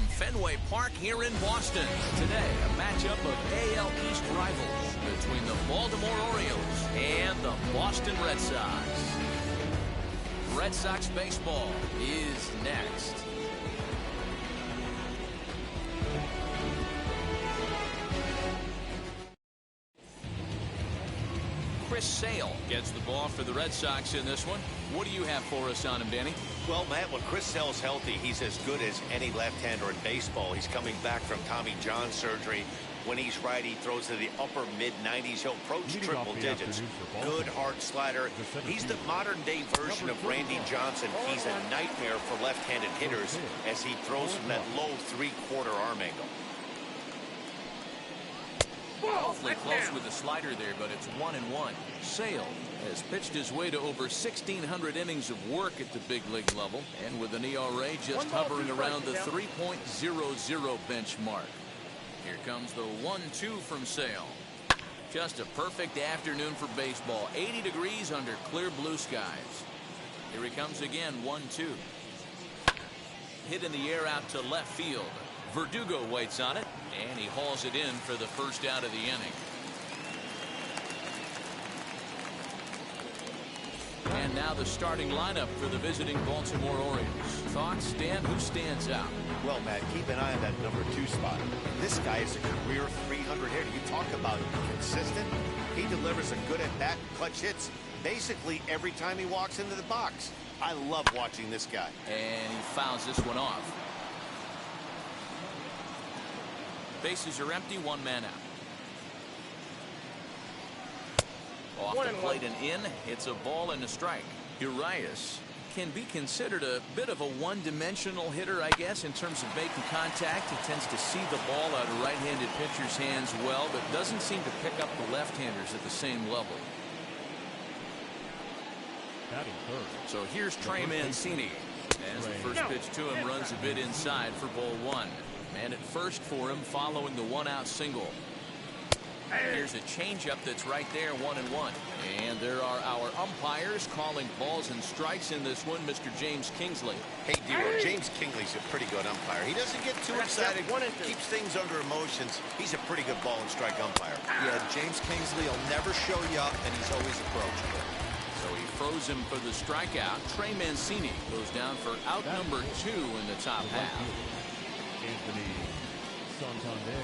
from Fenway Park here in Boston. Today, a matchup of AL East rivals between the Baltimore Orioles and the Boston Red Sox. Red Sox baseball is next. Chris Sale gets the ball for the Red Sox in this one. What do you have for us on him, Danny? Well, Matt, when Chris Sale's healthy, he's as good as any left-hander in baseball. He's coming back from Tommy John surgery. When he's right, he throws to the upper mid-90s. He'll approach triple digits. Good hard slider. He's the modern-day version of Randy Johnson. He's a nightmare for left-handed hitters as he throws from that low three-quarter arm angle. Awfully close with the slider there, but it's 1-1. Sale has pitched his way to over 1,600 innings of work at the big league level, and with an ERA just hovering around the 3.00 benchmark. Here comes the 1-2 from Sale. Just a perfect afternoon for baseball. 80 degrees under clear blue skies. Here he comes again, 1-2. Hit in the air out to left field. Verdugo waits on it, and he hauls it in for the first out of the inning. And now the starting lineup for the visiting Baltimore Orioles. Thoughts, Dan? Who stands out? Well, Matt, keep an eye on that number 2 spot. This guy is a career 300 hitter. You talk about consistent. He delivers a good at-bat, clutch hits basically every time he walks into the box. I love watching this guy. And he fouls this one off. Bases are empty, one man out. Off the plate and in. It's a ball and a strike. Urias can be considered a bit of a one-dimensional hitter, I guess, in terms of making contact. He tends to see the ball out of right-handed pitchers' hands well, but doesn't seem to pick up the left-handers at the same level. So here's Trey Mancini. As the first pitch to him runs a bit inside for ball 1. Man at first for him following the 1-out single. Here's a changeup that's right there, 1-1. And there are our umpires calling balls and strikes in this one, Mr. James Kingsley. Hey, D-Roy, James Kingsley's a pretty good umpire. He doesn't get too excited, keeps things under emotions. He's a pretty good ball and strike umpire. Yeah, James Kingsley will never show you up, and he's always approachable. So he throws him for the strikeout. Trey Mancini goes down for out number 2 in the top half. Anthony Santander.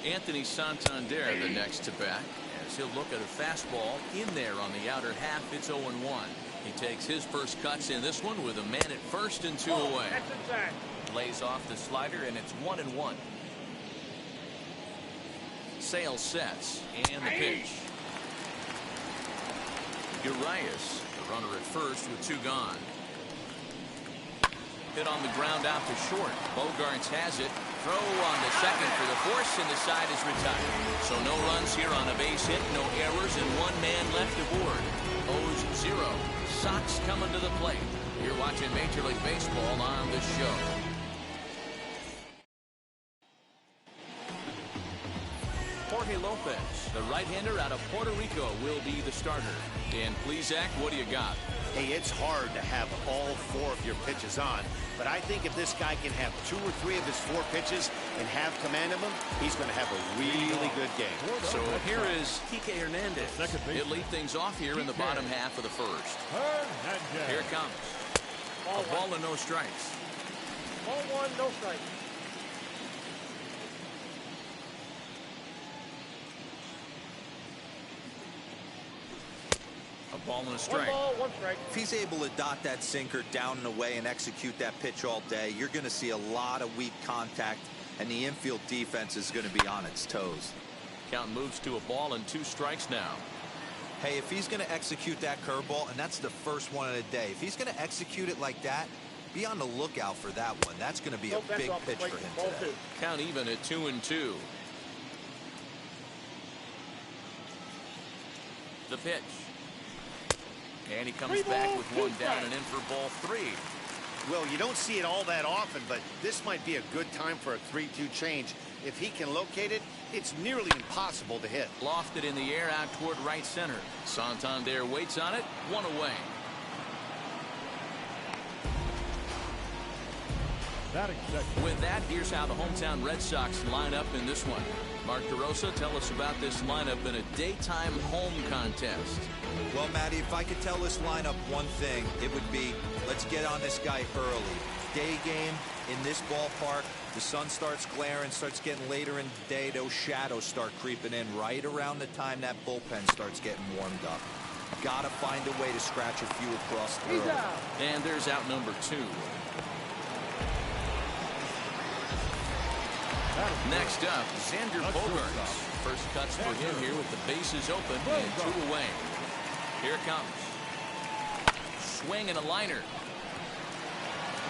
Anthony Santander, the next to bat, as he'll look at a fastball in there on the outer half. It's 0-1. He takes his first cuts in this one with a man at first and 2 away. Lays off the slider, and it's 1-1. Sale sets, and the pitch. Urias, the runner at first with 2 gone. Hit on the ground out to short. Bogarts has it. Throw on the second for the force, and the side is retired. So no runs here on a base hit, no errors, and 1 man left aboard. O's 0. Sox coming to the plate. You're watching Major League Baseball on this show. Jorge Lopez, the right-hander out of Puerto Rico, will be the starter. Dan Plesac, what do you got? Hey, it's hard to have all 4 of your pitches on, but I think if this guy can have 2 or 3 of his 4 pitches and have command of them, he's going to have a really good game. So here is Kike Hernandez. He'll lead things off here in the bottom half of the first. Here it comes. A ball and no strikes. Ball 1, no strikes. A ball and a strike. 1 ball, 1 strike. If he's able to dot that sinker down and away and execute that pitch all day, you're going to see a lot of weak contact, and the infield defense is going to be on its toes. Count moves to a ball and 2 strikes now. Hey, if he's going to execute that curveball, and that's the first one of the day, if he's going to execute it like that, be on the lookout for that one. That's going to be a big pitch for him today. Count even at 2-2. The pitch. And he comes back with 1 down and in for ball 3. Well, you don't see it all that often, but this might be a good time for a 3-2 change. If he can locate it, it's nearly impossible to hit. Lofted in the air out toward right center. Santander waits on it. 1 away. Batting second. With that, here's how the hometown Red Sox line up in this one. Mark DeRosa, tell us about this lineup in a daytime home contest. Well, Matty, if I could tell this lineup one thing, it would be, let's get on this guy early. Day game in this ballpark, the sun starts glaring, starts getting later in the day, those shadows start creeping in right around the time that bullpen starts getting warmed up. Gotta find a way to scratch a few across the early. And there's out number 2. Next up, Xander Bogaerts. First cuts for him here with the bases open and 2 away. Here it comes. Swing and a liner.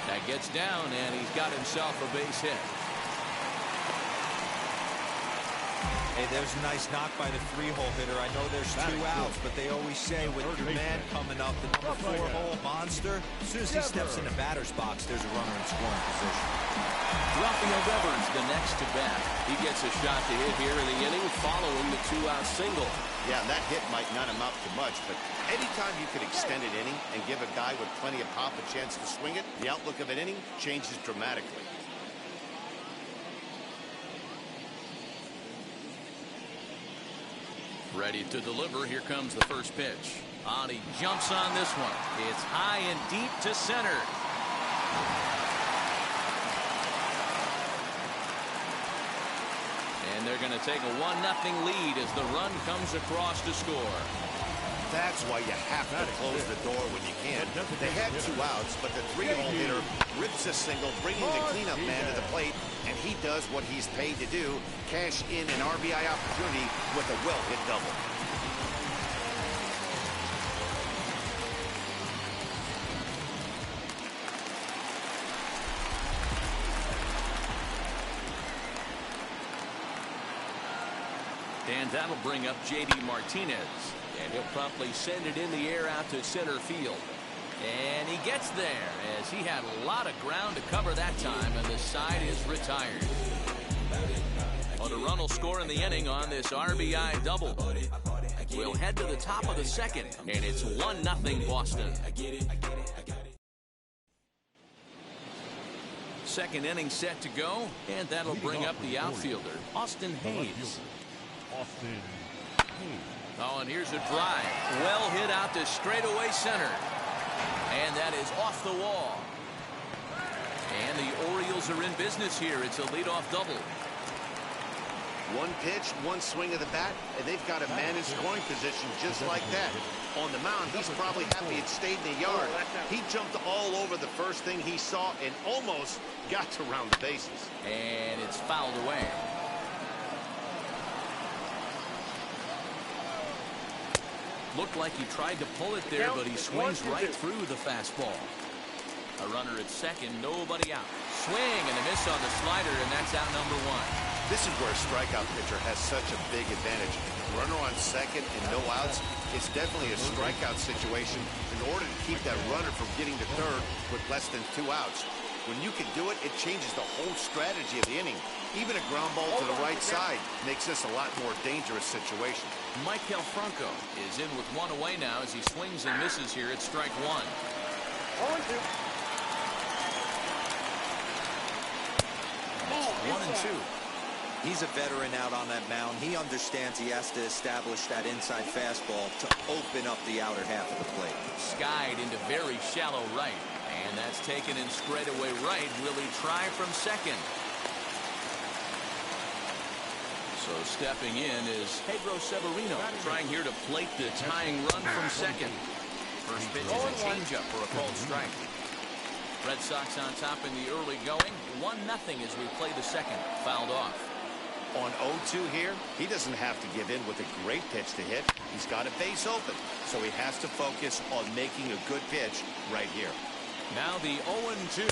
That gets down, and he's got himself a base hit. Hey, there's a nice knock by the 3-hole hitter. I know there's 2 outs, but they always say with your man coming up, the number 4-hole monster, as soon as he steps in the batter's box, there's a runner in scoring position. Rafael Devers the next to bat. He gets a shot to hit here in the inning following the 2-out single. Yeah, that hit might not amount to much, but anytime you can extend an inning and give a guy with plenty of pop a chance to swing it, the outlook of an inning changes dramatically. Ready to deliver. Here comes the first pitch. He jumps on this one. It's high and deep to center. And they're going to take a 1-0 lead as the run comes across to score. That's why you have to close the door when you can. They had 2 outs, but the 3-hole hitter rips a single, bringing the cleanup man to the plate, and he does what he's paid to do, cash in an RBI opportunity with a well-hit double. And that'll bring up J.D. Martinez. And he'll promptly send it in the air out to center field. And he gets there as he had a lot of ground to cover that time, and the side is retired. Well, the run will score in the inning on this RBI double. We'll head to the top of the second, and it's 1-0 Boston. Second inning set to go, and that'll bring up the outfielder, Austin Hayes. Oh, and here's a drive. Well hit out to straightaway center. And that is off the wall. And the Orioles are in business here. It's a leadoff double. One pitch, one swing of the bat, and they've got a man in scoring position just like that. On the mound, he's probably happy it stayed in the yard. He jumped all over the first thing he saw and almost got to round the bases. And it's fouled away. Looked like he tried to pull it there, but he swings right through the fastball. A runner at second, nobody out. Swing and a miss on the slider, and that's out number 1. This is where a strikeout pitcher has such a big advantage. Runner on second and no outs. It's definitely a strikeout situation in order to keep that runner from getting to third with less than 2 outs. When you can do it, it changes the whole strategy of the inning. Even a ground ball to the right side makes this a lot more dangerous situation. Maikel Franco is in with 1 away now as he swings and misses here at strike 1. 0-2. 1-2. He's a veteran out on that mound. He understands he has to establish that inside fastball to open up the outer half of the plate. Skied into very shallow right. And that's taken in straightaway right. Will he try from second? So stepping in is Pedro Severino, trying here to plate the tying run from second. First pitch is a changeup for a called strike. Red Sox on top in the early going. 1-0 as we play the second. Fouled off. On 0-2 here, he doesn't have to give in with a great pitch to hit. He's got a base open, so he has to focus on making a good pitch right here. Now the 0-2.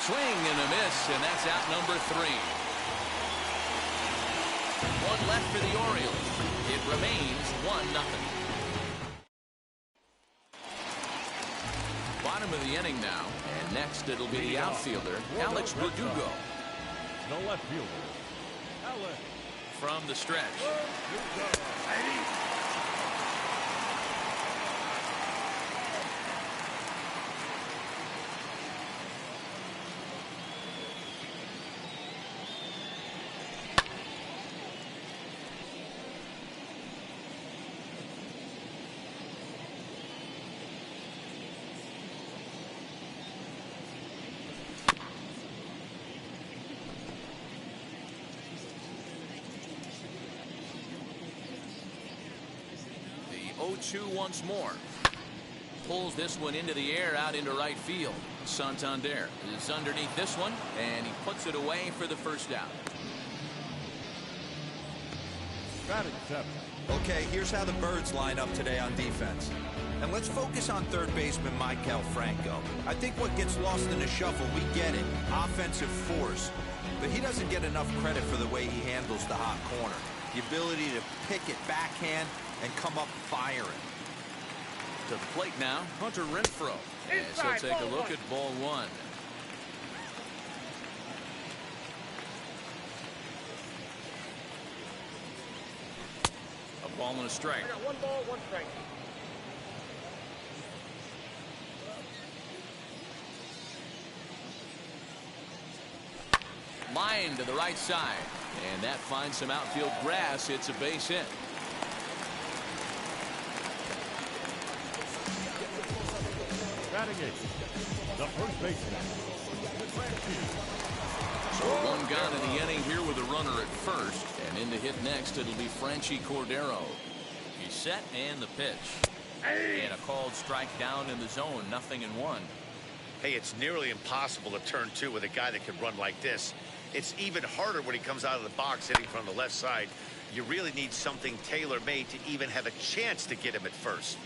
Swing and a miss, and that's out number 3. 1 left for the Orioles. It remains 1-0. Bottom of the inning now, and next it'll be the outfielder, Alex Verdugo. No left fielder. Alex. From the stretch. 0-2 once more. Pulls this one into the air out into right field. Santander is underneath this one, and he puts it away for the first out. Batting seven. Okay, here's how the Birds line up today on defense. And let's focus on third baseman Michael Franco. I think what gets lost in the shuffle, we get it, offensive force. But he doesn't get enough credit for the way he handles the hot corner. The ability to pick it backhand and come up firing. To the plate now, Hunter Renfroe. As he'll take a look at ball one. A ball and a strike. I got 1 ball, 1 strike. Line to the right side. And that finds some outfield grass. It's a base hit. Batting eighth. The first baseman. So one gone in the inning here with a runner at first. And in to hit next, it'll be Franchy Cordero. He's set and the pitch. And a called strike down in the zone. 0-1. Hey, it's nearly impossible to turn two with a guy that can run like this. It's even harder when he comes out of the box hitting from the left side. You really need something tailor-made to even have a chance to get him at first.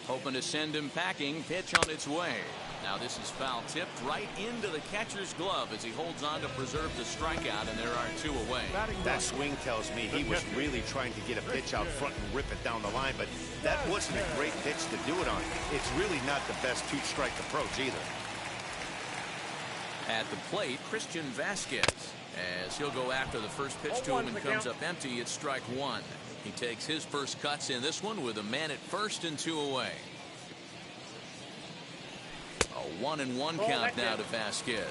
Hoping to send him packing. Pitch on its way. Now this is foul tipped right into the catcher's glove as he holds on to preserve the strikeout, and there are 2 away. That swing tells me he was really trying to get a pitch out front and rip it down the line, but that wasn't a great pitch to do it on. It's really not the best 2-strike approach either. At the plate, Christian Vasquez, as he'll go after the first pitch to him and comes up empty. It's strike 1. He takes his first cuts in this one with a man at first and 2 away. A 1-1 count now to Vasquez.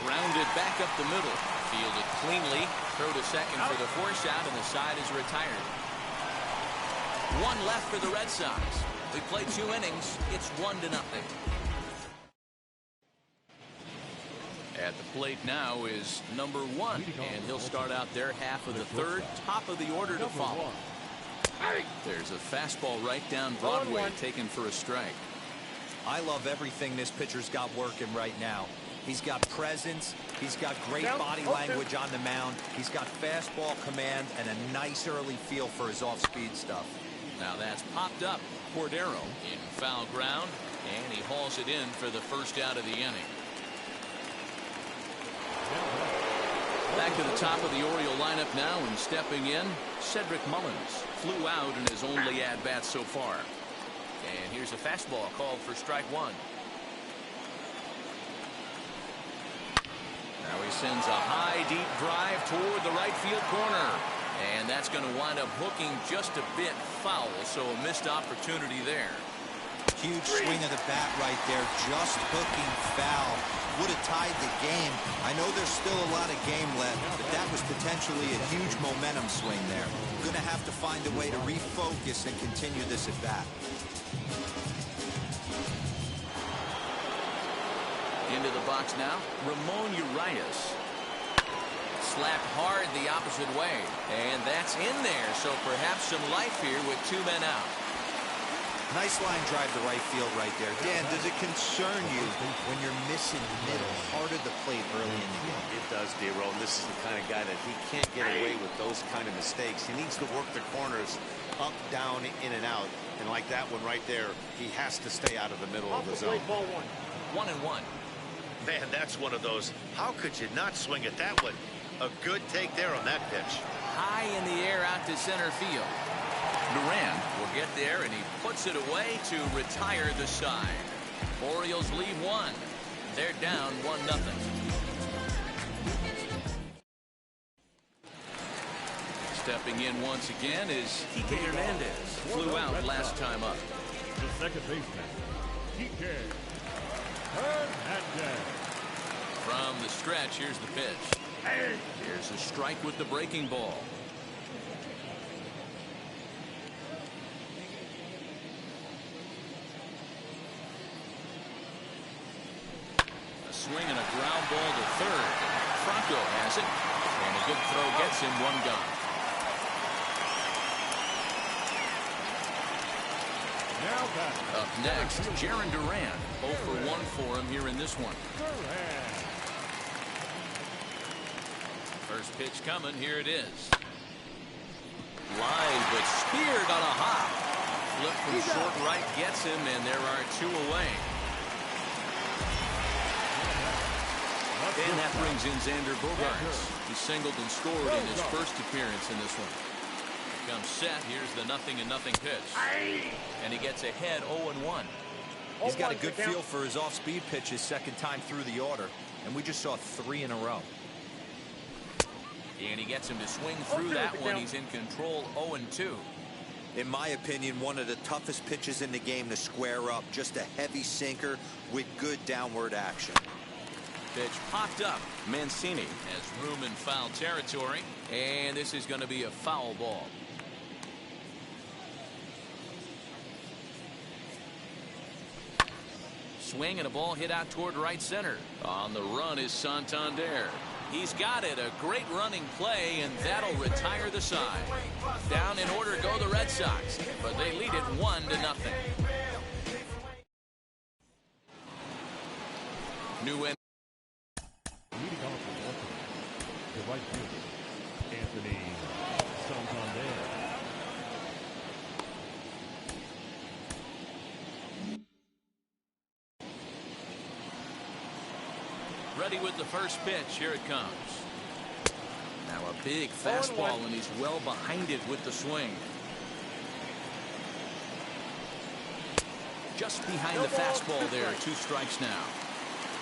Grounded back up the middle. Fielded cleanly. Throw to second for the force out, and the side is retired. 1 left for the Red Sox. We played 2 innings. It's 1-0. At the plate now is number 1, and he'll start out their half of the third. Top of the order to follow. There's a fastball right down Broadway taken for a strike. I love everything this pitcher's got working right now. He's got presence. He's got great body language on the mound. He's got fastball command and a nice early feel for his off-speed stuff. Now that's popped up. Cordero in foul ground, and he hauls it in for the first out of the inning. Back to the top of the Oriole lineup now, and stepping in, Cedric Mullins. Flew out in his only at-bat so far. And here's a fastball called for strike 1. Now he sends a high, deep drive toward the right field corner. And that's going to wind up hooking just a bit foul, so a missed opportunity there. Huge swing of the bat right there, just hooking foul. Would have tied the game. I know there's still a lot of game left, but that was potentially a huge momentum swing there. Going to have to find a way to refocus and continue this at bat. Into the box now, Ramon Urias. Slapped hard the opposite way, and that's in there, so perhaps some life here with 2 men out. Nice line drive to right field right there. Dan, does it concern you when you're missing middle, hard of the plate early in the game? It does, D-Roll. This is the kind of guy that he can't get away with those kind of mistakes. He needs to work the corners up, down, in and out. And like that one right there, he has to stay out of the middle of the zone. Ball 1. 1-1. Man, that's one of those. How could you not swing at that one? A good take there on that pitch. High in the air out to center field. Duran will get there, and he puts it away to retire the side. Orioles lead 1. They're down 1-0. Stepping in once again is Kike Hernandez. Flew out last time up. The second baseman, Kike Hernandez. From the stretch, here's the pitch. Here's a strike with the breaking ball. swing and a ground ball to third. Franco has it, and a good throw gets him one gone. Up next, Jaron Duran. 0 for 1 for him here in this one. First pitch coming. Here it is. Line, but speared on a hop. Flip from short right gets him, and there are 2 away. And that brings in Xander Bogaerts. He singled and scored in his first appearance in this one. Comes set. Here's the 0-0 pitch. And he gets ahead 0-1. He's got a good feel for his off-speed pitches second time through the order. And we just saw 3 in a row. And he gets him to swing through that one. He's in control 0-2. In my opinion, one of the toughest pitches in the game to square up. Just a heavy sinker with good downward action. Pitch popped up. Mancini has room in foul territory. And this is going to be a foul ball. Swing and a ball hit out toward right center. On the run is Santander. He's got it. A great running play, and that'll retire the side. Down in order go the Red Sox, but they lead it 1-0. New end. Leading off the right fielder, Anthony Santander. Ready with the first pitch. Here it comes. Now a big fastball, and he's well behind it with the swing. Just behind the fastball there. 2 strikes now.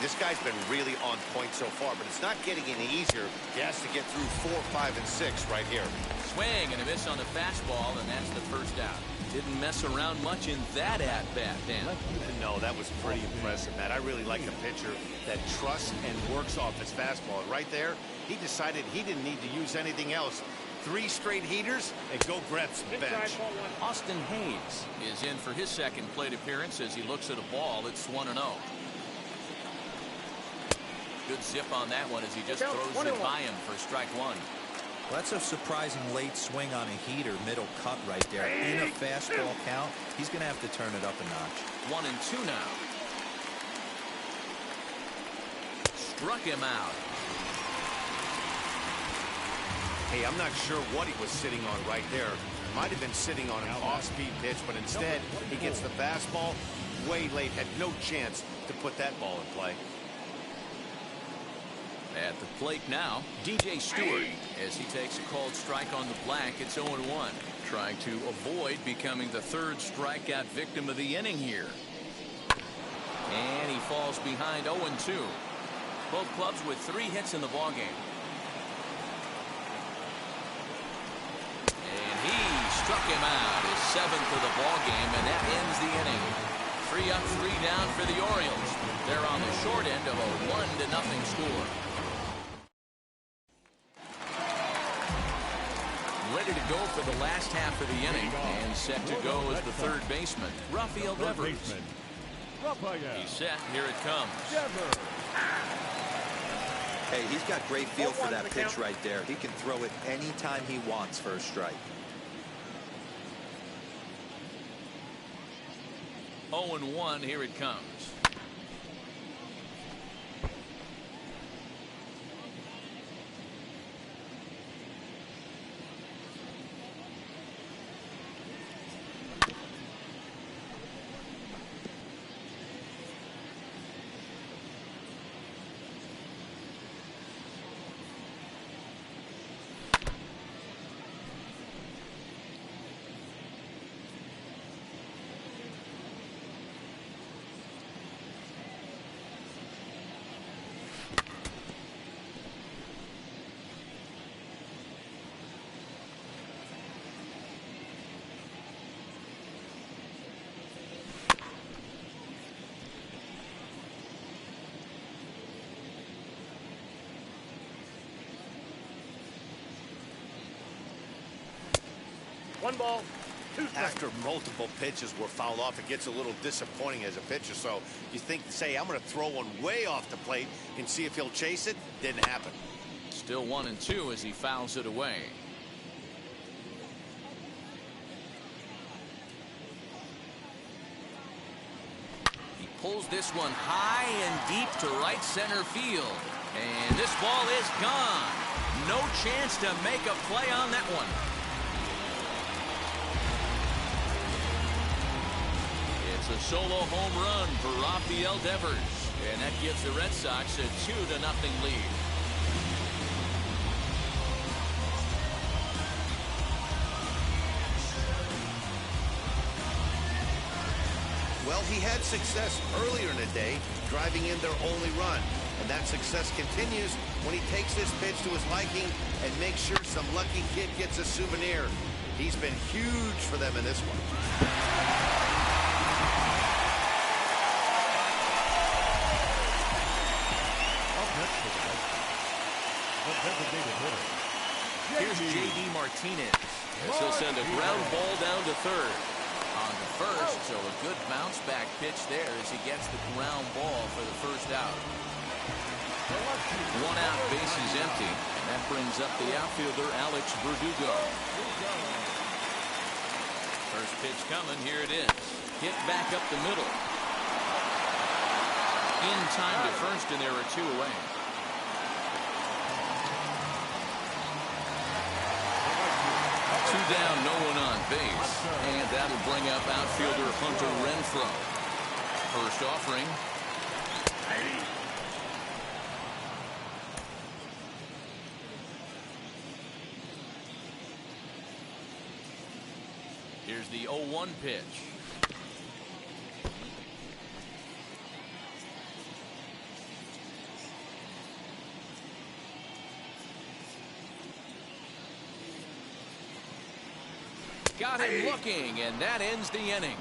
This guy's been really on point so far, but it's not getting any easier. He has to get through 4, 5, and 6 right here. Swing and a miss on the fastball, and that's the first out. Didn't mess around much in that at-bat, Dan. No, that was pretty impressive, Matt. I really like a pitcher that trusts and works off his fastball. And right there, he decided he didn't need to use anything else. 3 straight heaters and go grab some bench. Austin Hayes is in for his second plate appearance as he looks at a ball. It's 1-0. Good zip on that one as he just throws it by him for strike 1. Well, that's a surprising late swing on a heater, middle cut right there. In a fastball count, he's going to have to turn it up a notch. 1-2 now. Struck him out. Hey, I'm not sure what he was sitting on right there. Might have been sitting on an off-speed pitch, but instead he gets the fastball way late. Had no chance to put that ball in play. At the plate now, DJ Stewart, as he takes a called strike on the black. It's 0-1. Trying to avoid becoming the 3rd strikeout victim of the inning here. And he falls behind 0-2. Both clubs with 3 hits in the ballgame. And he struck him out, his 7th of the ballgame, and that ends the inning. 3 up, 3 down for the Orioles. They're on the short end of a 1-0 score. Ready to go for the last half of the inning, and set to go as the 3rd baseman, Rafael Devers. He's set. Here it comes. Hey, he's got great feel for that pitch right there. He can throw it anytime he wants for a strike. 0-1. Here it comes. One ball. After multiple pitches were fouled off, it gets a little disappointing as a pitcher. So you think, say, I'm going to throw one way off the plate and see if he'll chase it. Didn't happen. Still 1-2 as he fouls it away. He pulls this one high and deep to right center field. And this ball is gone. No chance to make a play on that one. It's a solo home run for Rafael Devers. And that gives the Red Sox a 2-0 lead. Well, he had success earlier in the day, driving in their only run. And that success continues when he takes this pitch to his liking and makes sure some lucky kid gets a souvenir. He's been huge for them in this one. Here's J.D. Martinez as he'll send a ground ball down to third. On the first, so a good bounce back pitch there as he gets the ground ball for the first out. 1 out, bases empty, and that brings up the outfielder Alex Verdugo. First pitch coming, here it is. Hit back up the middle. In time to first, and there are 2 away. Two down, no one on base, and that'll bring up outfielder Hunter Renfroe. First offering. Here's the 0-1 pitch. Got him looking, and that ends the inning.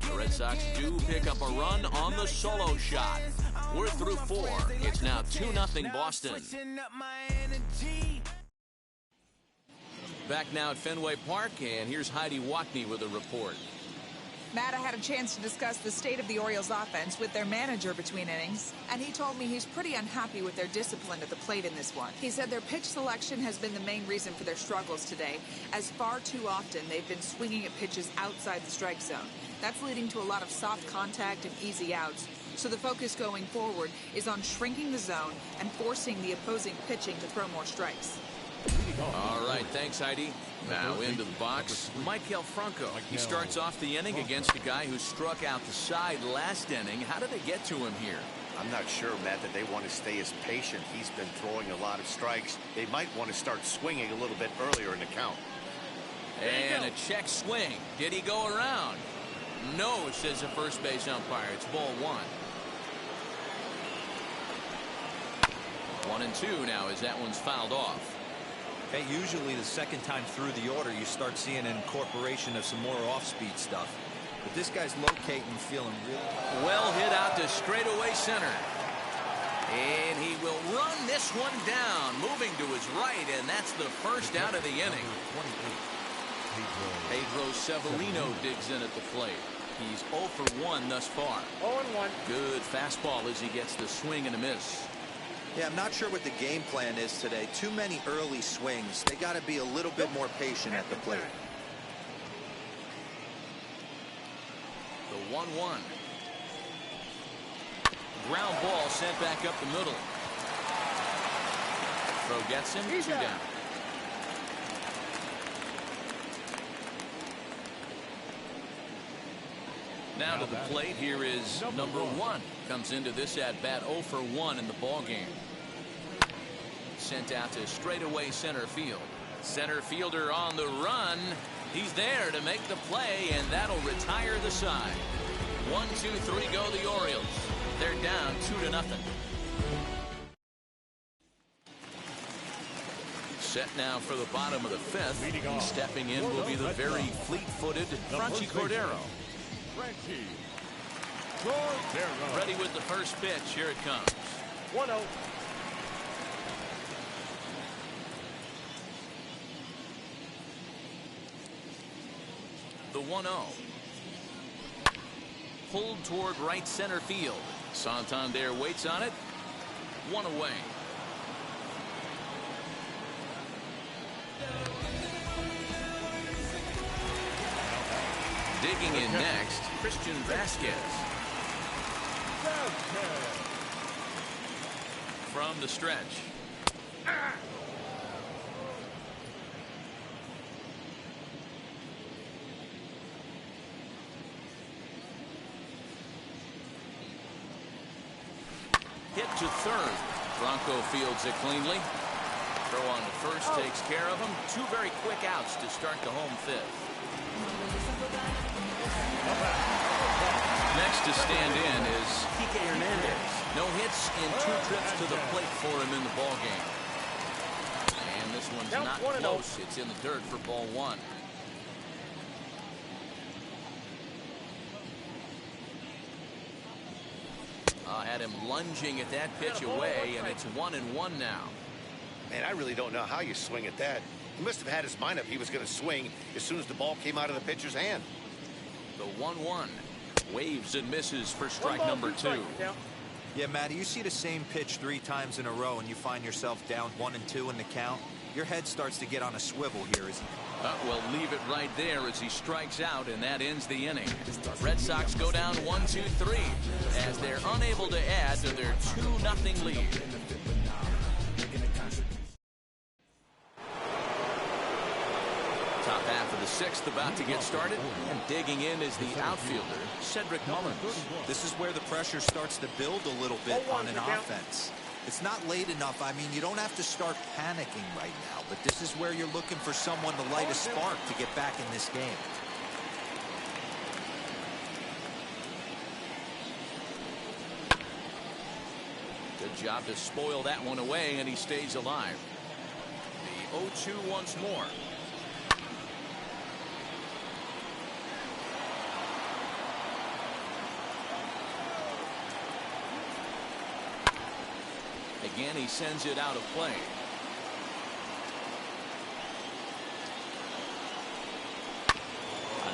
The Red Sox do pick up a run on the solo shot. We're through 4. It's now 2-0 Boston. Back now at Fenway Park, and here's Heidi Watney with a report. Matt, I had a chance to discuss the state of the Orioles offense with their manager between innings, and he told me he's pretty unhappy with their discipline at the plate in this one. He said their pitch selection has been the main reason for their struggles today, as far too often they've been swinging at pitches outside the strike zone. That's leading to a lot of soft contact and easy outs. So the focus going forward is on shrinking the zone and forcing the opposing pitching to throw more strikes. All right, thanks, Heidi. Now into the box, Maikel Franco. He starts off the inning against a guy who struck out the side last inning. How did they get to him here? I'm not sure, Matt, that they want to stay as patient. He's been throwing a lot of strikes. They might want to start swinging a little bit earlier in the count. And a check swing. Did he go around? No, says the first base umpire. It's ball 1. 1-2 now as that one's fouled off. Hey, usually the second time through the order, you start seeing an incorporation of some more off-speed stuff. But this guy's locating, feeling really well hit out to straightaway center. And he will run this one down, moving to his right, and that's the first out of the inning. Pedro Severino digs in at the plate. He's 0 for 1 thus far. 0-1. Good fastball as he gets the swing and a miss. Yeah, I'm not sure what the game plan is today. Too many early swings. They got to be a little bit more patient at the plate. The 1-1. Ground ball sent back up the middle. Throw gets him. 2 down. Now to the plate, here is number 1. Comes into this at-bat 0 for 1 in the ball game. Sent out to straightaway center field. Center fielder on the run. He's there to make the play, and that'll retire the side. 1, 2, 3 go the Orioles. They're down 2-0. Set now for the bottom of the 5th. Stepping in will be the very fleet-footed Franchi Cordero. Ready with the first pitch. Here it comes. 1-0. The 1-0. Pulled toward right center field. Santander waits on it. One away. Digging in next, Christian Vasquez. From the stretch. Hit to third. Bronco fields it cleanly. Throw on to first takes care of him. Two very quick outs to start the home fifth. Next to stand in is Kike Hernandez. No hits in 2 trips to the plate for him in the ball game. And this one's not close. It's in the dirt for ball 1. Had him lunging at that pitch away, and it's 1-1 now. Man, I really don't know how you swing at that. He must have had his mind up he was going to swing as soon as the ball came out of the pitcher's hand. The 1-1 waves and misses for strike number 2. Yeah, Matty, you see the same pitch 3 times in a row and you find yourself down 1-2 in the count. Your head starts to get on a swivel here as he... Well, leave it right there as he strikes out, and that ends the inning. Red Sox go down 1-2-3 as they're unable to add to their 2-0 lead. Top half of the 6th about to get started, and digging in is the outfielder, Cedric Mullins. This is where the pressure starts to build a little bit on an offense. It's not late enough. I mean, you don't have to start panicking right now, but this is where you're looking for someone to light a spark to get back in this game. Good job to spoil that one away, and he stays alive. The 0-2 once more. Again, he sends it out of play.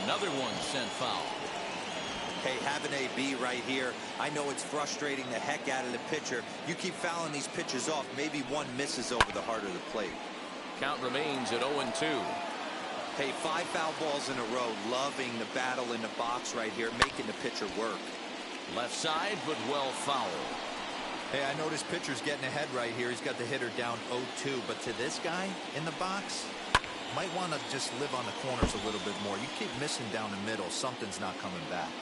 Another one sent foul. Hey, have an AB right here. I know it's frustrating the heck out of the pitcher. You keep fouling these pitches off. Maybe one misses over the heart of the plate. Count remains at 0-2. Hey, 5 foul balls in a row. Loving the battle in the box right here, making the pitcher work. Left side, but well fouled. Hey, I know this pitcher's getting ahead right here. He's got the hitter down 0-2, but to this guy in the box, might want to just live on the corners a little bit more. You keep missing down the middle, something's not coming back.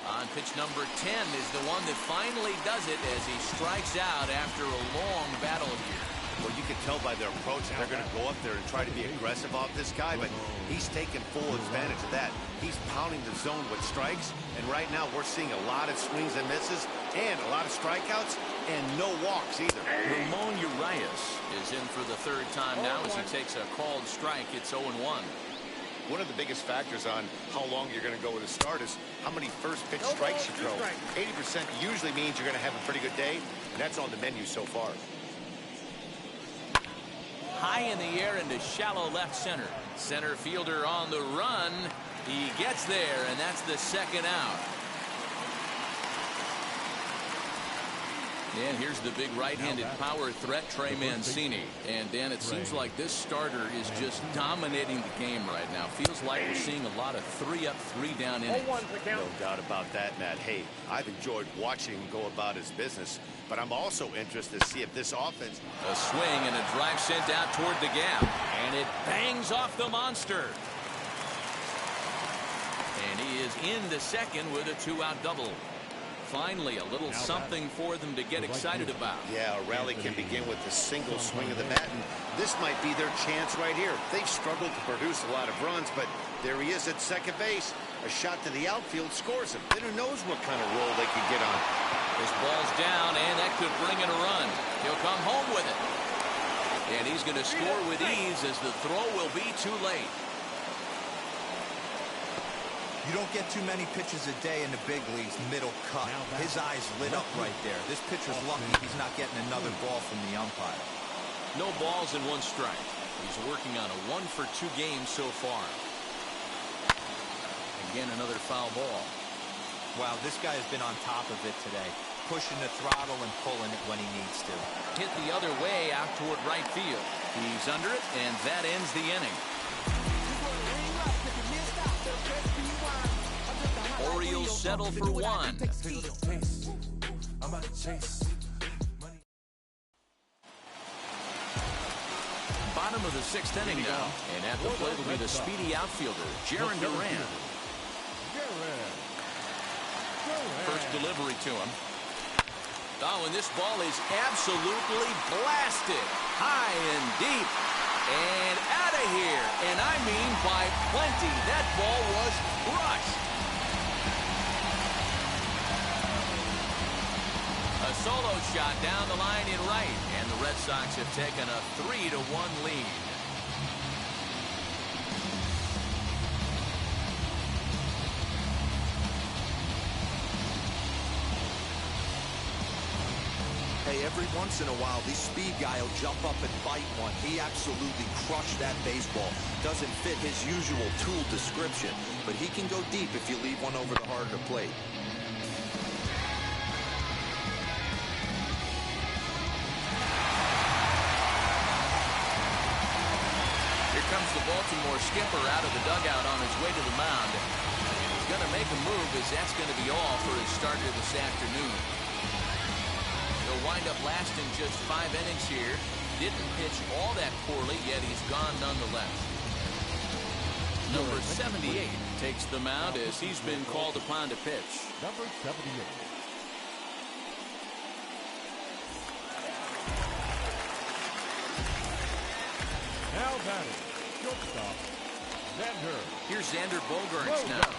On pitch number 10 is the one that finally does it as he strikes out after a long battle here. Well, you can tell by their approach that they're going to go up there and try to be aggressive off this guy, but he's taking full advantage of that. He's pounding the zone with strikes, and right now we're seeing a lot of swings and misses and a lot of strikeouts and no walks either. Ramon Urias is in for the 3rd time now as he takes a called strike. It's 0-1. One of the biggest factors on how long you're going to go with a start is how many first pitch strikes you throw. 80% usually means you're going to have a pretty good day, and that's on the menu so far. High in the air into shallow left center. Center fielder on the run. He gets there, and that's the 2nd out. And here's the big right-handed power threat, Trey Mancini. And, Dan, it seems like this starter is just dominating the game right now. Feels like we're seeing a lot of 3-up, 3-down innings. No doubt about that, Matt. Hey, I've enjoyed watching him go about his business, but I'm also interested to see if this offense... A swing and a drive sent out toward the gap. And it bangs off the monster. And he is in the 2nd with a 2-out double. Finally, a little something for them to get excited about. Yeah, a rally can begin with a single swing of the bat, and this might be their chance right here. They've struggled to produce a lot of runs, but there he is at second base. A shot to the outfield scores him. Then who knows what kind of roll they could get on. This ball's down, and that could bring in a run. He'll come home with it. And he's going to score with ease as the throw will be too late. You don't get too many pitches a day in the big leagues, middle cut. His eyes lit up right there. This pitcher's lucky he's not getting another ball from the umpire. No balls and 1 strike. He's working on a 1-for-2 game so far. Again, another foul ball. Wow, this guy has been on top of it today, pushing the throttle and pulling it when he needs to. Hit the other way out toward right field. He's under it, and that ends the inning. Orioles settle for 1. Bottom of the 6th inning now, and at the plate will be the speedy outfielder, Jarren Duran. First delivery to him. Oh, and this ball is absolutely blasted. High and deep. And out of here. And I mean by plenty. That ball was crushed. A solo shot down the line in right. And the Red Sox have taken a 3-1 lead. Hey, every once in a while, this speed guy will jump up and bite one. He absolutely crushed that baseball. Doesn't fit his usual tool description, but he can go deep if you leave one over the heart of the plate. Here comes the Baltimore skipper out of the dugout on his way to the mound. He's going to make a move, as that's going to be all for his starter this afternoon. He'll wind up lasting just 5 innings here. Didn't pitch all that poorly, yet he's gone nonetheless. Number 78 takes the mound as he's been called upon to pitch. Number 78. Now batting, shortstop, Xander. Here's Xander Bogaerts now.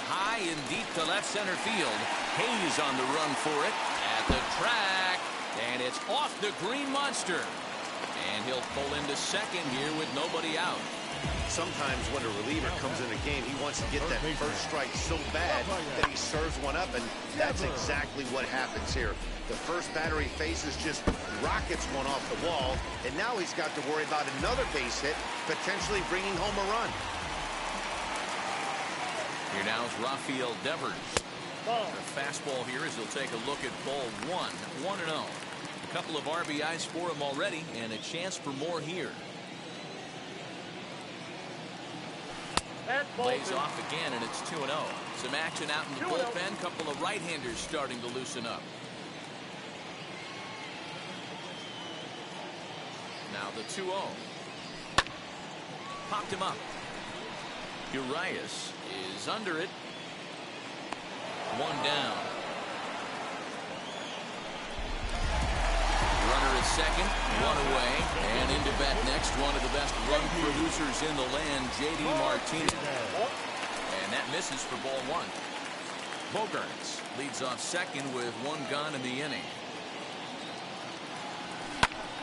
High and deep to left center field. Hayes on the run for it. At the track. And it's off the green monster. And he'll pull into second here with nobody out. Sometimes when a reliever comes in the game, he wants to get that first strike so bad that he serves one up, and that's exactly what happens here. The first batter he faces just rockets one off the wall, and now he's got to worry about another base hit, potentially bringing home a run. Here now is Rafael Devers. A fastball here as he'll take a look at ball 1. 1-0. A couple of RBIs for him already, and a chance for more here. Plays off again, and it's 2-0. Some action out in the bullpen. Couple of right-handers starting to loosen up. Now the 2-0. Popped him up. Urias is under it. 1 down. Runner at second, 1 away, and into bat next, one of the best run producers in the land, J.D. Martinez. And that misses for ball 1. Bogaerts leads off second with 1 gone in the inning.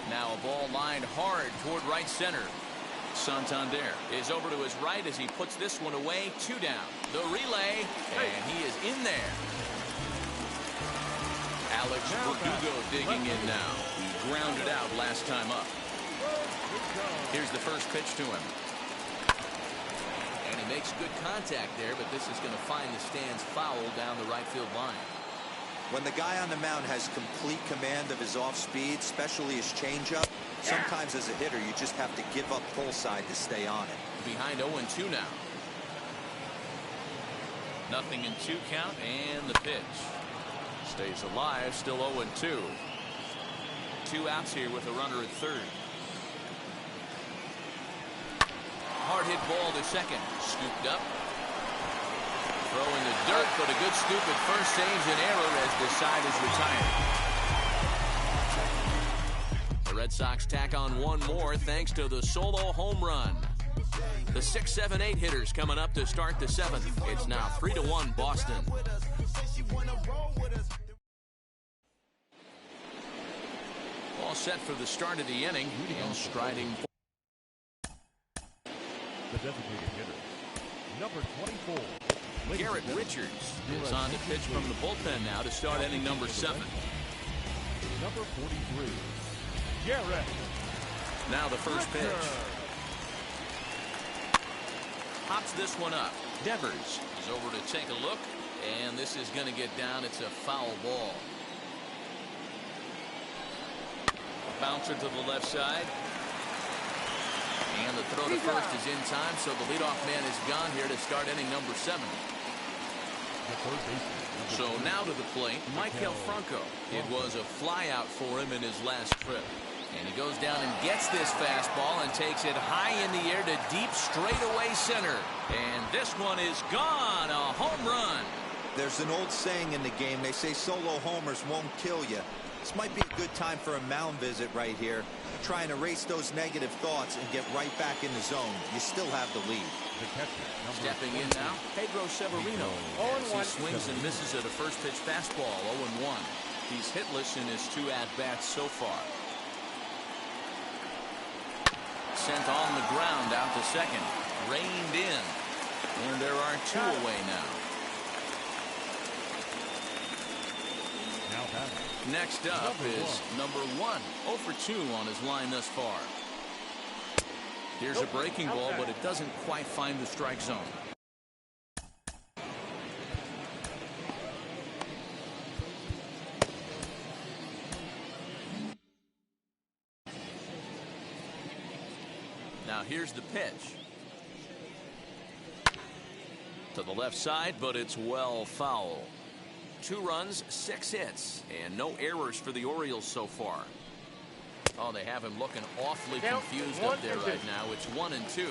Now a ball lined hard toward right center. Santander is over to his right as he puts this one away. 2 down. The relay, and he is in there. Alex Verdugo digging in now. He grounded out last time up. Here's the first pitch to him. And he makes good contact there, but this is going to find the stands foul down the right field line. When the guy on the mound has complete command of his off-speed, especially his changeup, sometimes as a hitter, you just have to give up pull side to stay on it. Behind 0-2 now. Nothing in 2 count, and the pitch. Stays alive, still 0-2. 2 outs here with a runner at third. Hard hit ball to second. Scooped up. Throw in the dirt, but a good scoop at first saves an error as the side is retired. The Red Sox tack on 1 more thanks to the solo home run. The 6, 7, 8 hitters coming up to start the 7th. It's now 3-1 Boston. All set for the start of the inning. And striding. The designated hitter, number 24. Garrett Richards is on to pitch from the bullpen now to start inning number 7. Number 43, Garrett Now the first pitch. Pops this one up. Devers is over to take a look, and this is going to get down. It's a foul ball. A bouncer to the left side. And the throw to first is in time, so the leadoff man is gone here to start inning number 7. So now to the plate, Michael Franco. It was a flyout for him in his last trip. And he goes down and gets this fastball and takes it high in the air to deep straightaway center. And this one is gone. A home run. There's an old saying in the game. They say solo homers won't kill you. This might be a good time for a mound visit right here. Try and erase those negative thoughts and get right back in the zone. You still have the lead. Stepping in now, Pedro Severino. As he swings and misses at a first pitch fastball, 0-1. He's hitless in his 2 at-bats so far. Sent on the ground out to second. Reined in. And there are 2 away now. Next up is number 1. 0 for 2 on his line thus far. Here's a breaking ball, but it doesn't quite find the strike zone. Now here's the pitch. To the left side, but it's well foul. 2 runs, 6 hits, and no errors for the Orioles so far. Oh, they have him looking awfully confused up there right now. It's 1-2.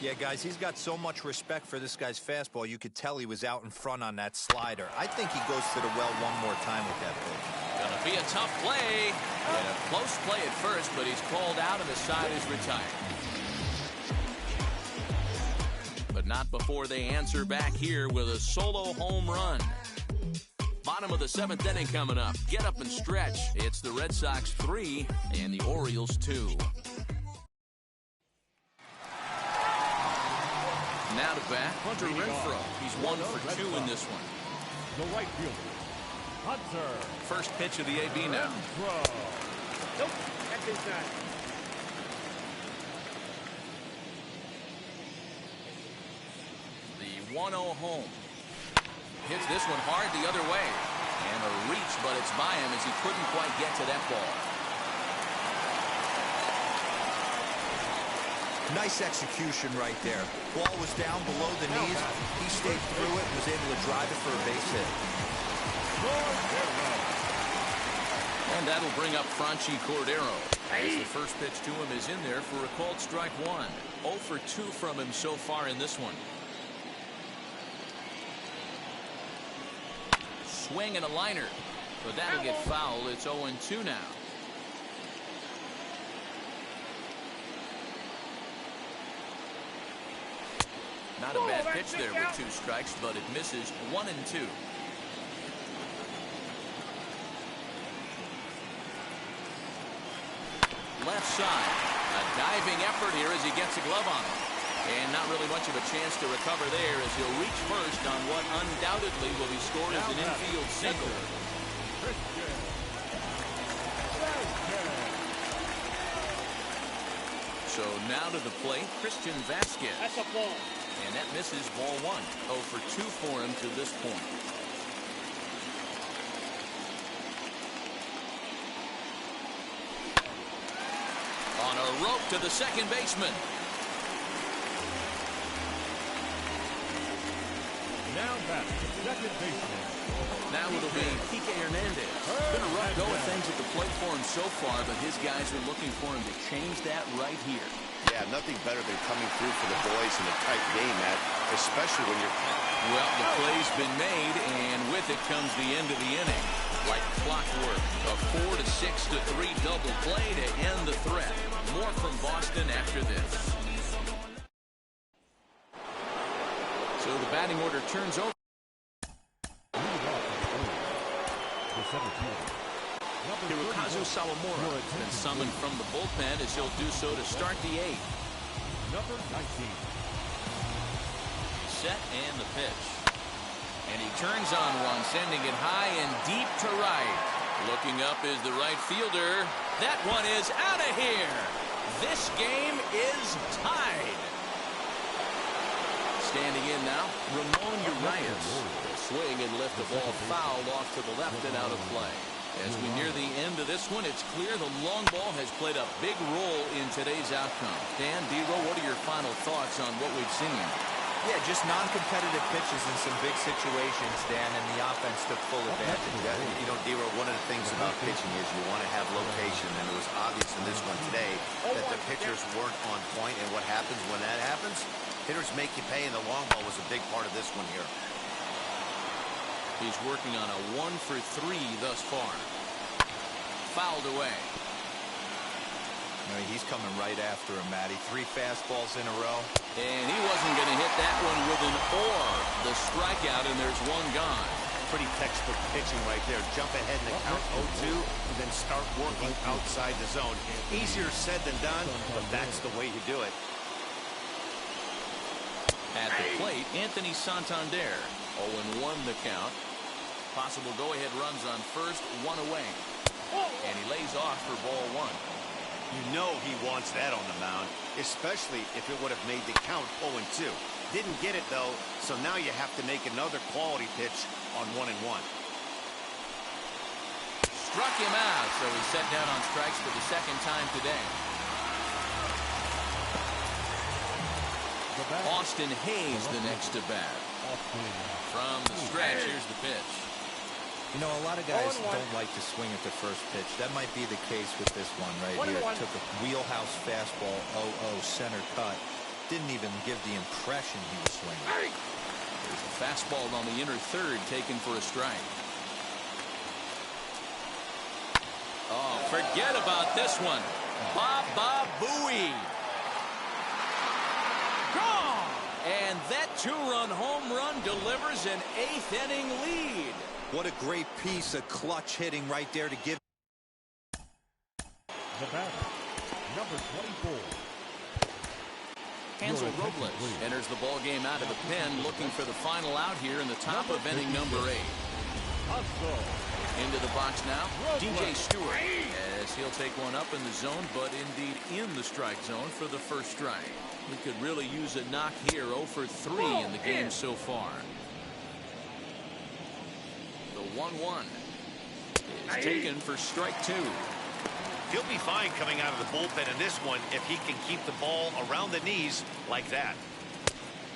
Yeah, guys, he's got so much respect for this guy's fastball. You could tell he was out in front on that slider. I think he goes to the well one more time with that pitch. Gonna be a tough play. And a close play at first, but he's called out and the side is retired. But not before they answer back here with a solo home run. Bottom of the 7th inning coming up. Get up and stretch. It's the Red Sox 3 and the Orioles 2. Now to bat, Hunter Renfroe. He's 1 for 2 in this one. The right fielder, Hunter. First pitch of the AB now. Nope, that's inside. The 1-0 home. Hits this one hard the other way. And a reach, but it's by him as he couldn't quite get to that ball. Nice execution right there. Ball was down below the knees. He stayed through it and was able to drive it for a base hit. And that'll bring up Franchi Cordero. As the first pitch to him is in there for a called strike 1. 0 for 2 from him so far in this one. Swing and a liner, but that'll get fouled. It's 0-2 now. Not a bad pitch there with 2 strikes, but it misses. 1-2. Left side, a diving effort here as he gets a glove on it. And not really much of a chance to recover there as he'll reach first on what undoubtedly will be scored as an infield single. So now to the plate, Christian Vasquez. That's a ball. And that misses ball 1. 0 for 2 for him to this point. On a rope to the second baseman. Now back, second baseman. Now it'll be Kike Hernandez. Been a rough go of things at the plate for him so far, but his guys are looking for him to change that right here. Yeah, nothing better than coming through for the boys in a tight game, Matt, especially when you're... Well, the play's been made, and with it comes the end of the inning. Like clockwork, a 4-6-3 double play to end the threat. More from Boston after this. So the batting order turns over. Hirokazu Sawamura has been summoned from the bullpen as he'll do so to start the 8th. Number 19. Set and the pitch. And he turns on one, sending it high and deep to right. Looking up is the right fielder. That one is out of here. This game is tied. Standing in now, Ramon Urias. Swing and lift the ball foul off to the left and out of play. As we near the end of this one, it's clear the long ball has played a big role in today's outcome. Dan, D-Roll, what are your final thoughts on what we've seen? Yeah, just non-competitive pitches in some big situations, Dan, and the offense took full advantage. You know, D-Roll, one of the things about pitching is you want to have location, and it was obvious in this one today that the pitchers weren't on point, and what happens when that happens? Hitters make you pay, and the long ball was a big part of this one here. He's working on a 1-for-3 thus far. Fouled away. He's coming right after him, Matty. 3 fastballs in a row. And he wasn't going to hit that one with an or. The strikeout, and there's one gone. Pretty textbook pitching right there. Jump ahead in the count 0-2, and then start working outside the zone. Easier said than done, but that's the way you do it. At the plate, Anthony Santander. 0-1 the count. Possible go-ahead runs on first, 1 away. And he lays off for ball 1. You know he wants that on the mound, especially if it would have made the count 0-2. Didn't get it, though, so now you have to make another quality pitch on 1-1. Struck him out, so he's set down on strikes for the second time today. Austin Hayes the next to bat. From the stretch, here's the pitch. You know, a lot of guys don't like to swing at the first pitch. That might be the case with this one right here. Took a wheelhouse fastball, 0-0, center cut. Didn't even give the impression he was swinging. There's a fastball on the inner third taken for a strike. Oh, forget about this one. Baba Booey. Gone! And that 2-run home run delivers an 8th inning lead. What a great piece of clutch hitting right there to give. The batter, number 24. Hansel Robles enters the ball game out of the pen, looking for the final out here in the top of inning number 8. Into the box now, DJ Stewart, as he'll take one up in the zone, but indeed in the strike zone for the first strike. We could really use a knock here. 0 for 3 in the game so far. The 1-1 is taken for strike 2. He'll be fine coming out of the bullpen in this one if he can keep the ball around the knees like that.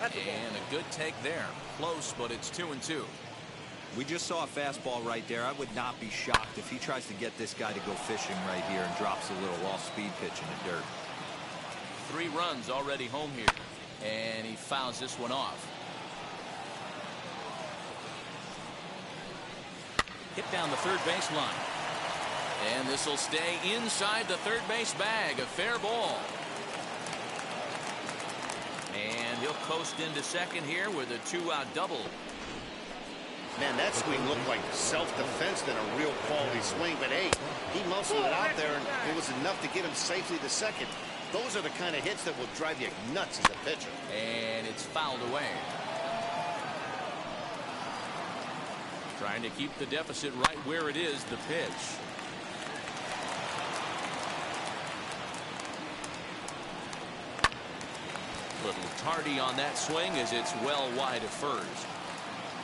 And a good take there. Close, but it's 2-2. We just saw a fastball right there. I would not be shocked if he tries to get this guy to go fishing right here and drops a little off-speed pitch in the dirt. 3 runs already home here. And he fouls this one off. Hit down the third baseline. And this will stay inside the third base bag. A fair ball. And he'll coast into second here with a 2-out double. Man, that swing looked like self-defense than a real quality swing. But, hey, he muscled it out there, and it was enough to get him safely to second. Those are the kind of hits that will drive you nuts as a pitcher. And it's fouled away. Trying to keep the deficit right where it is, the pitch. Little tardy on that swing as it's well wide of first.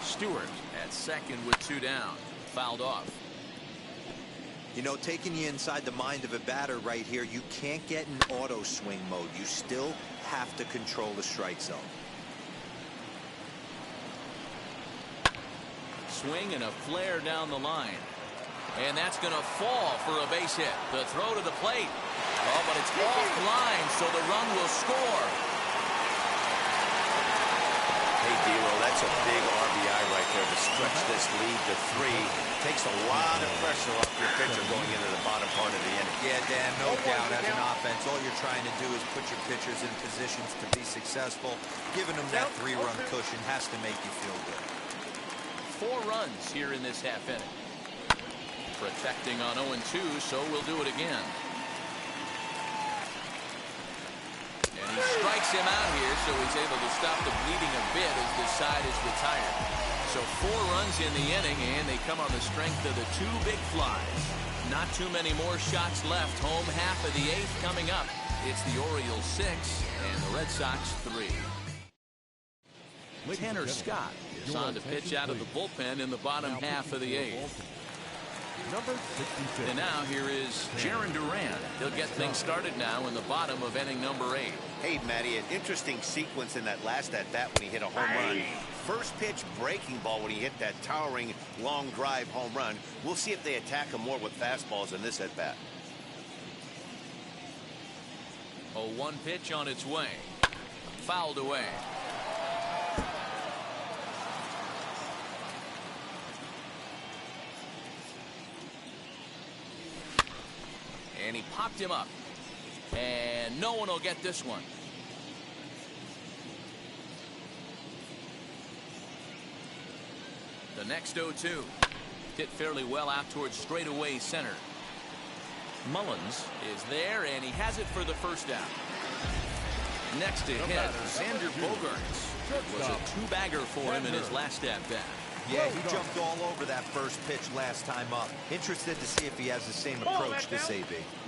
Stewart at second with 2 down. Fouled off. You know, taking you inside the mind of a batter right here, you can't get in auto swing mode. You still have to control the strike zone. Swing and a flare down the line. And that's going to fall for a base hit. The throw to the plate. Oh, but it's offline, so the run will score. Hey, D-Roll, that's a big RBI right there to stretch this lead to 3. Takes a lot of pressure off your pitcher going into the bottom part of the inning. Yeah, Dan, no doubt. As an offense, all you're trying to do is put your pitchers in positions to be successful. Giving them that 3-run cushion has to make you feel good. 4 runs here in this half inning. Protecting on 0-2, so we'll do it again. And he strikes strikes him out here, so he's able to stop the bleeding a bit as the side is retired. So 4 runs in the inning, and they come on the strength of the 2 big flies. Not too many more shots left. Home half of the 8th coming up. It's the Orioles 6 and the Red Sox 3. Tanner Scott is on to pitch out of the bullpen in the bottom half of the 8th. Number 66. And now here is Jaron Duran. He'll get things started now in the bottom of inning number 8. Hey, Matty, an interesting sequence in that last at-bat when he hit a home run. First pitch breaking ball when he hit that towering long drive home run. We'll see if they attack him more with fastballs in this at-bat. A 1 pitch on its way. Fouled away. And he popped him up. And no one will get this one. The next 0-2. Hit fairly well out towards straightaway center. Mullins is there, and he has it for the first out. Next to hit, Xander Bogaerts. It was a 2-bagger for him in his last at-bat. Yeah, he jumped all over that first pitch last time up. Interested to see if he has the same approach this AB.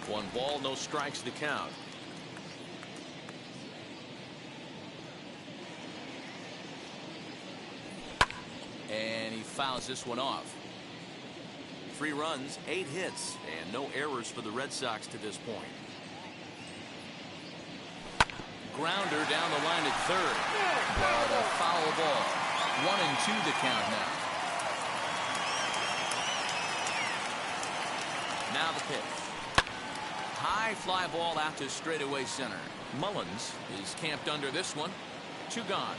1 ball, no strikes to count. And he fouls this one off. 3 runs, 8 hits, and no errors for the Red Sox to this point. Grounder down the line at third. But a foul ball. 1-2 the count now. Now the pitch. High fly ball out to straightaway center. Mullins is camped under this one. 2 gone.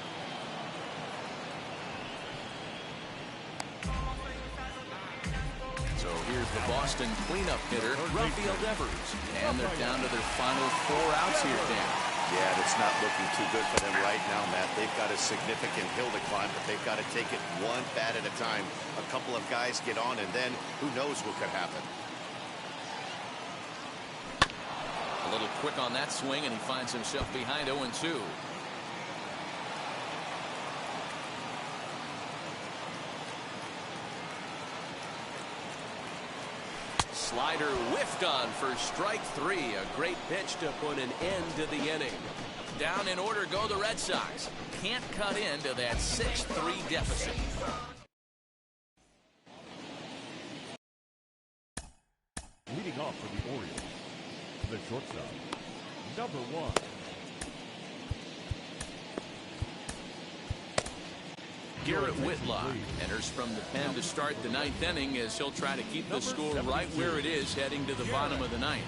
So here's the Boston cleanup hitter, Rafael Devers. And they're down to their final 4 outs here, Dan. Yeah, it's not looking too good for them right now, Matt. They've got a significant hill to climb, but they've got to take it 1 bat at a time. A couple of guys get on, and then who knows what could happen. A little quick on that swing, and he finds himself behind 0-2. Slider whiffed on for strike 3. A great pitch to put an end to the inning. Down in order go the Red Sox. Can't cut into that 6-3 deficit. Leading off for the Orioles, the shortstop, number 1. Garrett Whitlock enters from the pen to start the 9th inning as he'll try to keep the score right where it is heading to the bottom of the 9th.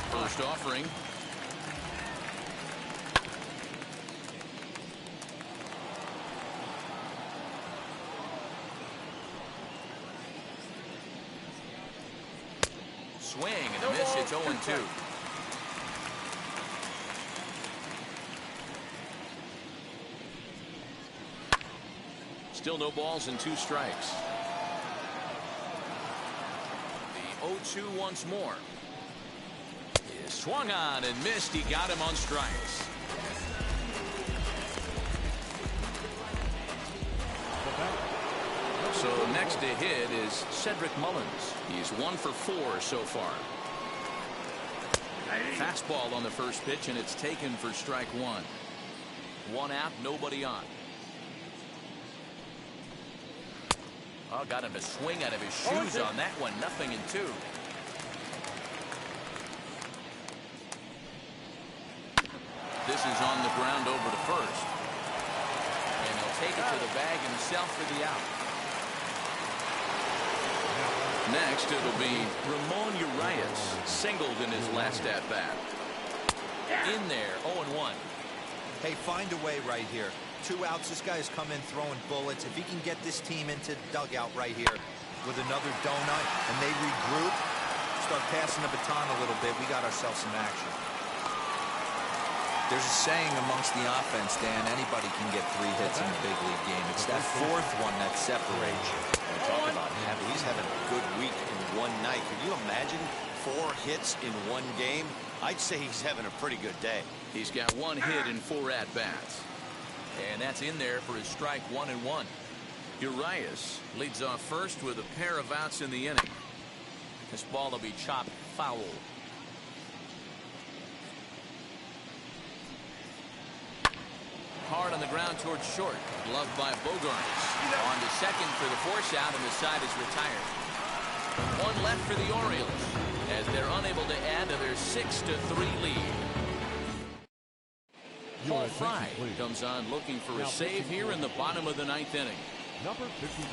First offering. Swing and a miss. It's 0-2. Still no balls and 2 strikes. The 0-2 once more. He is swung on and missed. He got him on strikes. So next to hit is Cedric Mullins. He's 1 for 4 so far. Fastball on the first pitch, and it's taken for strike 1. 1 out, nobody on. Oh, got him to swing out of his shoes on that one. 0-2. This is on the ground over to first. And he'll take it to the bag himself for the out. Next, it'll be Ramon Urias. Singled in his last at-bat. In there, 0-1. Hey, find a way right here. 2 outs. This guy's come in throwing bullets. If he can get this team into the dugout right here with another donut and they regroup, start passing the baton a little bit, we got ourselves some action. There's a saying amongst the offense, Dan, anybody can get 3 hits in a big league game. It's that 4th one that separates you. Talk about he's having a good week in one night. Can you imagine 4 hits in one game. I'd say he's having a pretty good day. He's got 1 hit in 4 at-bats. And that's in there for his strike 1-1. Urias leads off first with a pair of outs in the inning. This ball will be chopped foul. Hard on the ground towards short. Gloved by Bogarts. On to second for the force out, and the side is retired. 1 left for the Orioles as they're unable to add to their 6-3 lead. Paul Fry comes on looking for a save here in the bottom of the 9th inning. Number 51.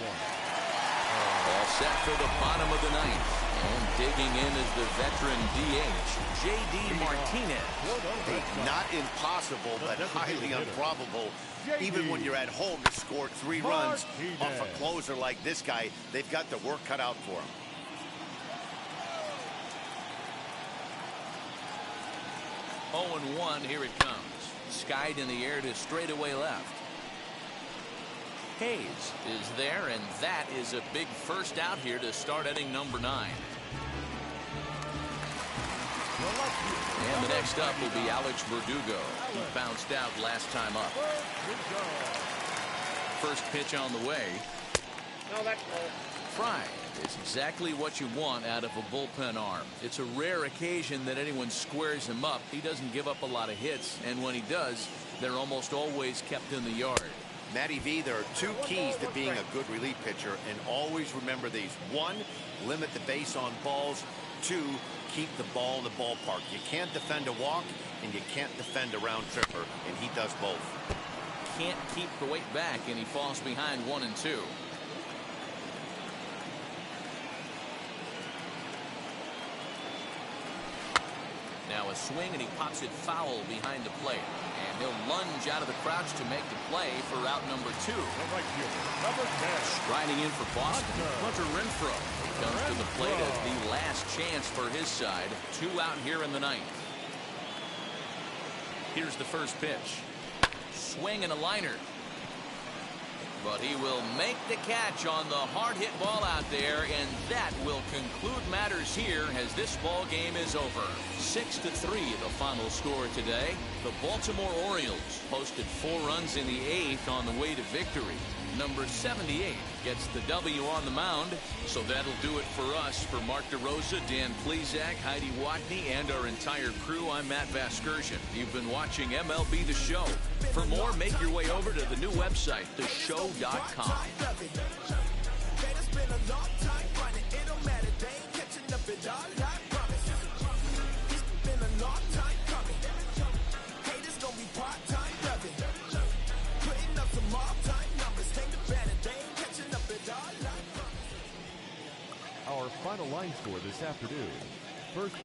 All set for the bottom of the 9th. And digging in is the veteran DH, J.D. Martinez. Hey, not impossible, but highly improbable. Even when you're at home to score 3 runs off a closer like this guy, they've got the work cut out for him. Oh, 1 here it comes. Skied in the air to straightaway left. Hayes is there, and that is a big first out here to start inning number 9. And the next up will be Alex Verdugo. He bounced out last time up. First pitch on the way. No, that's low. Fry is exactly what you want out of a bullpen arm. It's a rare occasion that anyone squares him up. He doesn't give up a lot of hits, and when he does, they're almost always kept in the yard. Matty V, there are 2 keys to being a good relief pitcher, and always remember these. 1, limit the base on balls. 2, keep the ball in the ballpark. You can't defend a walk, and you can't defend a round tripper, and he does both. Can't keep the weight back, and he falls behind 1 and 2. Now a swing, and he pops it foul behind the plate. And he'll lunge out of the crouch to make the play for out number 2. Number 10. Striding in for Boston, Hunter Renfroe. He comes to the plate as the last chance for his side. 2 out here in the 9th. Here's the first pitch. Swing and a liner. But he will make the catch on the hard hit ball out there, and that will conclude matters here as this ball game is over. 6-3 the final score today. The Baltimore Orioles posted 4 runs in the 8th on the way to victory. Number 78 gets the W on the mound. So that'll do it for us. For Mark DeRosa, Dan Plesac, Heidi Watney, and our entire crew, I'm Matt Vasgersian. You've been watching MLB The Show. For more, make your way over to the new website, theshow.com. Our final line score this afternoon. First